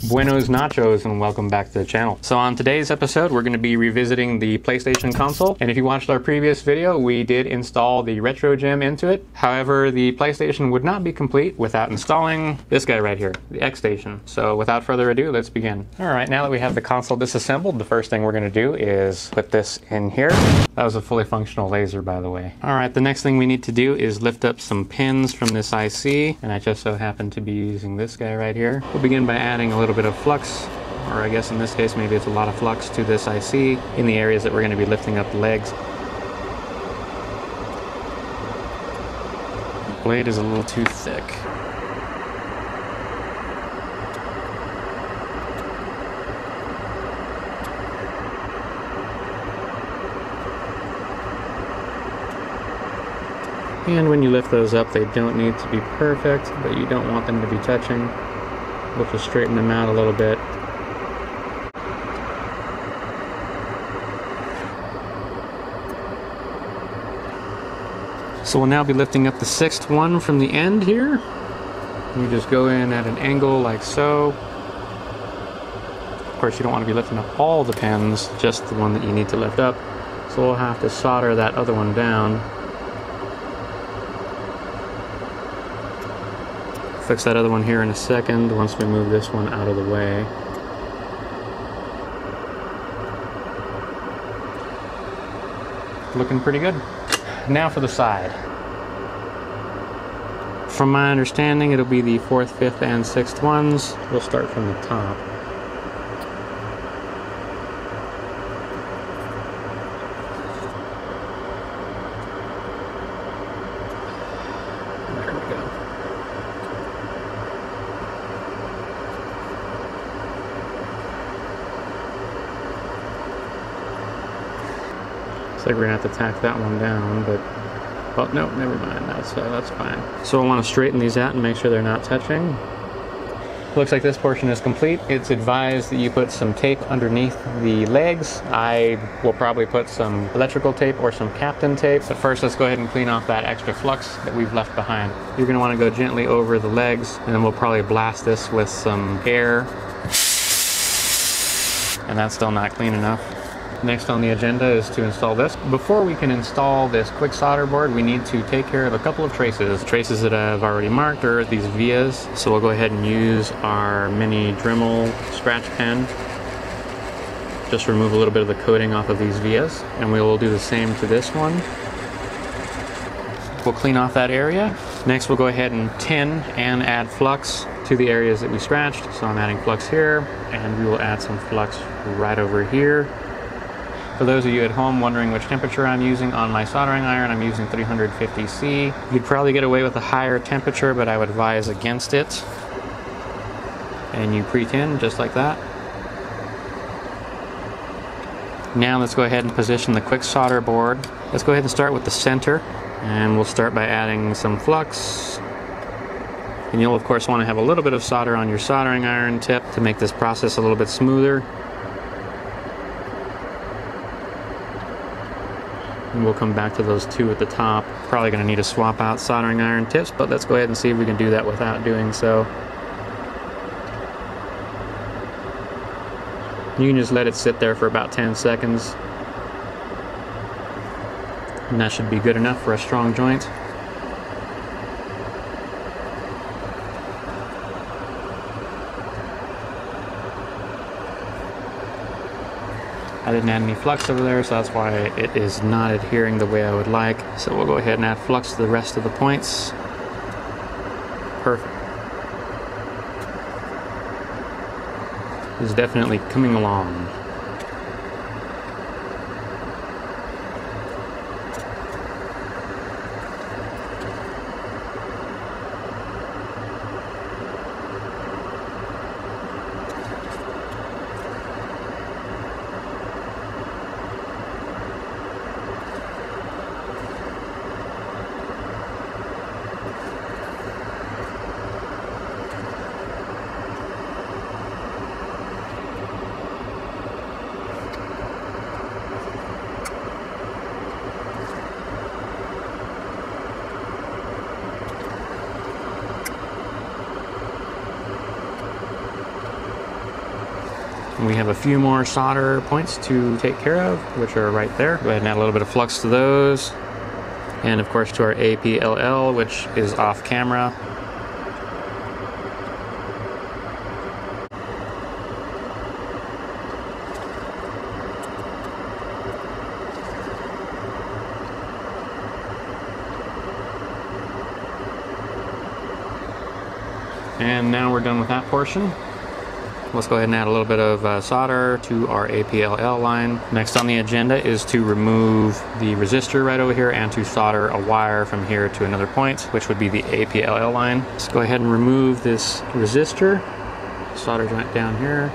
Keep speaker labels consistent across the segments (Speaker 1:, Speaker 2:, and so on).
Speaker 1: Buenos nachos and welcome back to the channel. So on today's episode we're going to be revisiting the PlayStation console, and if you watched our previous video we did install the retro gem into it. However, the PlayStation would not be complete without installing this guy right here, the xStation. So without further ado, let's begin. Alright, now that we have the console disassembled, the first thing we're going to do is put this in here. That was a fully functional laser, by the way. Alright, the next thing we need to do is lift up some pins from this IC, and I just so happen to be using this guy right here. We'll begin by adding a little bit of flux, or I guess in this case maybe it's a lot of flux, to this IC in the areas that we're going to be lifting up the legs. The blade is a little too thick. And when you lift those up, they don't need to be perfect, but you don't want them to be touching. We'll just straighten them out a little bit. So we'll now be lifting up the sixth one from the end here. You just go in at an angle like so. Of course, you don't want to be lifting up all the pins, just the one that you need to lift up. So we'll have to solder that other one down. Fix that other one here in a second once we move this one out of the way. Looking pretty good. Now for the side. From my understanding, it'll be the 4th, 5th, and 6th ones. We'll start from the top. Looks like we're gonna have to tack that one down, but well, no, never mind. That's fine. So I want to straighten these out and make sure they're not touching. Looks like this portion is complete. It's advised that you put some tape underneath the legs. I will probably put some electrical tape or some Captain tape. But first, let's go ahead and clean off that extra flux that we've left behind. You're gonna want to go gently over the legs, and then we'll probably blast this with some air. And that's still not clean enough. Next on the agenda is to install this. Before we can install this quick solder board, we need to take care of a couple of traces. Traces that I've already marked are these vias. So we'll go ahead and use our mini Dremel scratch pen. Just remove a little bit of the coating off of these vias. And we will do the same to this one. We'll clean off that area. Next we'll go ahead and tin and add flux to the areas that we scratched. So I'm adding flux here, and we will add some flux right over here. For those of you at home wondering which temperature I'm using on my soldering iron, I'm using 350C. You'd probably get away with a higher temperature, but I would advise against it. And you pre-tin just like that. Now let's go ahead and position the quick solder board. Let's go ahead and start with the center, and we'll start by adding some flux. And you'll of course want to have a little bit of solder on your soldering iron tip to make this process a little bit smoother. And we'll come back to those two at the top. Probably going to need to swap out soldering iron tips, but let's go ahead and see if we can do that without doing so. You can just let it sit there for about 10 seconds. And that should be good enough for a strong joint. I didn't add any flux over there, so that's why it is not adhering the way I would like. So we'll go ahead and add flux to the rest of the points. Perfect. It's definitely coming along. And we have a few more solder points to take care of, which are right there. Go ahead and add a little bit of flux to those. And of course to our APLL, which is off camera. And now we're done with that portion. Let's go ahead and add a little bit of solder to our APLL line. Next on the agenda is to remove the resistor right over here and to solder a wire from here to another point, which would be the APLL line. Let's go ahead and remove this resistor, solder joint down here,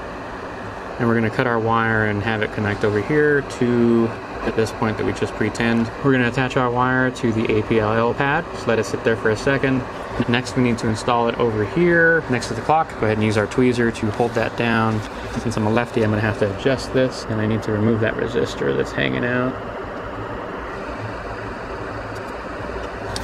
Speaker 1: and we're going to cut our wire and have it connect over here to at this point that we just pre-tinned. We're going to attach our wire to the APLL pad. Just let it sit there for a second. Next we need to install it over here next to the clock. Go ahead and use our tweezer to hold that down. Since I'm a lefty, I'm going to have to adjust this, and I need to remove that resistor that's hanging out.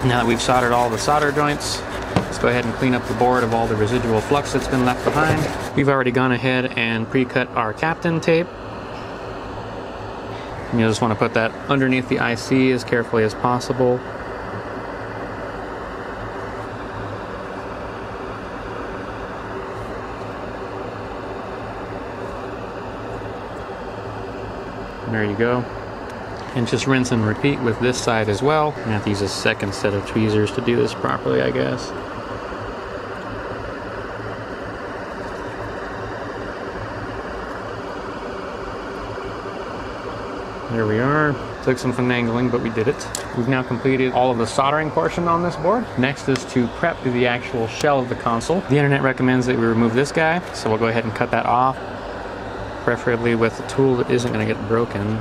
Speaker 1: Now that we've soldered all the solder joints, let's go ahead and clean up the board of all the residual flux that's been left behind. We've already gone ahead and pre-cut our Captain tape. And you just want to put that underneath the IC as carefully as possible. There you go. And just rinse and repeat with this side as well. I'm gonna have to use a second set of tweezers to do this properly, I guess. There we are. Took some finagling, but we did it. We've now completed all of the soldering portion on this board. Next is to prep the actual shell of the console. The internet recommends that we remove this guy, so we'll go ahead and cut that off, preferably with a tool that isn't going to get broken.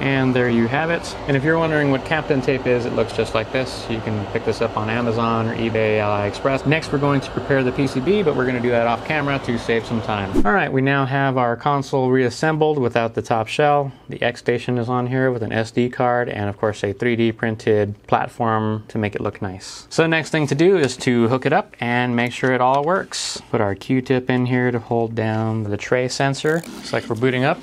Speaker 1: And there you have it. And if you're wondering what Captain tape is, it looks just like this. You can pick this up on Amazon or eBay, AliExpress. Next, we're going to prepare the PCB, but we're going to do that off camera to save some time. All right, we now have our console reassembled without the top shell. The xStation is on here with an SD card and of course a 3D printed platform to make it look nice. So the next thing to do is to hook it up and make sure it all works. Put our Q-tip in here to hold down the tray sensor. Looks like we're booting up.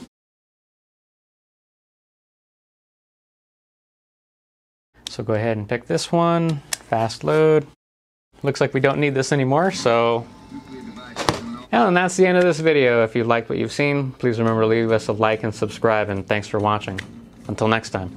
Speaker 1: So go ahead and pick this one, fast load. Looks like we don't need this anymore, so. And that's the end of this video. If you liked what you've seen, please remember to leave us a like and subscribe, and thanks for watching. Until next time.